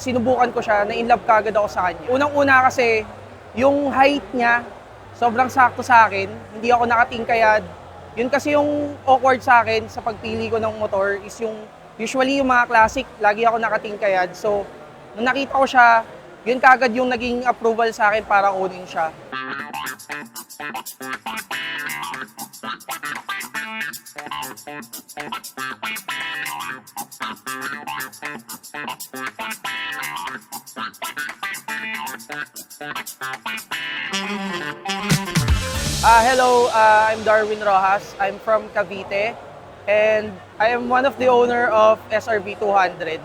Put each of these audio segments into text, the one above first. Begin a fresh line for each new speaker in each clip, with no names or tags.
Sinubukan ko siya, na-inlove kaagad ako sa kanya. Unang-una kasi, yung height niya, sobrang sakto sa akin. Hindi ako nakatingkayad. Yun kasi yung awkward sa akin sa pagpili ko ng motor is yung usually yung mga classic, lagi ako nakatingkayad. So, nung nakita ko siya, yun kaagad yung naging approval sa akin para kunin siya. Hello, I'm Darwin Rojas. I'm from Cavite and I am one of the owner of SRV 200.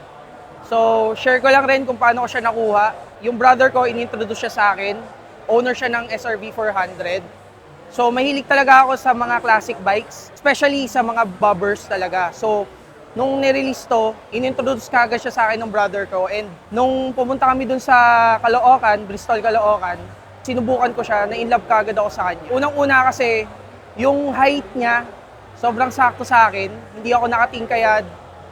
So, share ko lang rin kung paano ko siya nakuha. Yung brother ko, inintroduce siya sa akin. Owner siya ng SRV 400. So, mahilig talaga ako sa mga classic bikes, especially sa mga bobbers talaga. So, nung nirelease to, inintroduce kagad siya sa akin ng brother ko. And nung pumunta kami dun sa Caloocan, Bristol, Caloocan, sinubukan ko siya, na-inlove kagad ako sa kanya. Unang-una kasi, yung height niya, sobrang sakto sa akin. Hindi ako nakatingkayad.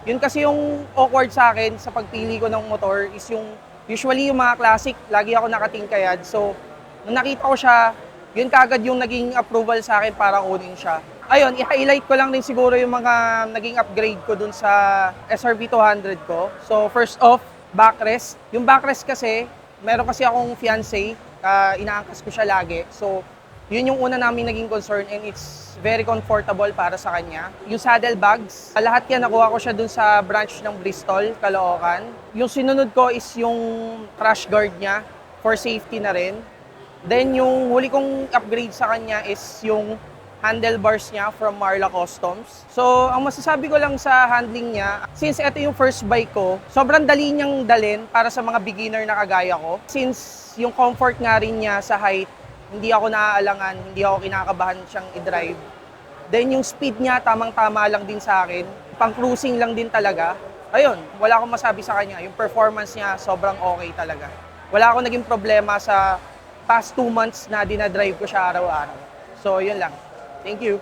Yun kasi yung awkward sa akin sa pagpili ko ng motor is yung usually yung mga classic, lagi ako nakatingkayad. So, nung nakita ko siya, yun kaagad yung naging approval sa akin para kunin siya. Ayun, i-highlight ko lang din siguro yung mga naging upgrade ko dun sa SRV 200 ko. So, first off, backrest. Yung backrest kasi, meron kasi akong fiancé, inaangkas ko siya lagi. So, yun yung una namin naging concern and it's very comfortable para sa kanya. Yung saddle bags, lahat yan nakuha ko siya dun sa branch ng Bristol, Caloocan. Yung sinunod ko is yung crash guard niya for safety na rin. Then yung huli kong upgrade sa kanya is yung handlebars niya from Marla Customs. So, ang masasabi ko lang sa handling niya, since ito yung first bike ko, sobrang dali niyang dalhin para sa mga beginner na kagaya ko. Since yung comfort nga rin niya sa height, hindi ako naaalangan, hindi ako kinakabahan siyang i-drive. Then yung speed niya, tamang-tama lang din sa akin. Pang-cruising lang din talaga. Ayun, wala akong masabi sa kanya. Yung performance niya, sobrang okay talaga. Wala akong naging problema sa past 2 months na dinadrive ko siya araw-araw. So, yun lang. Thank you.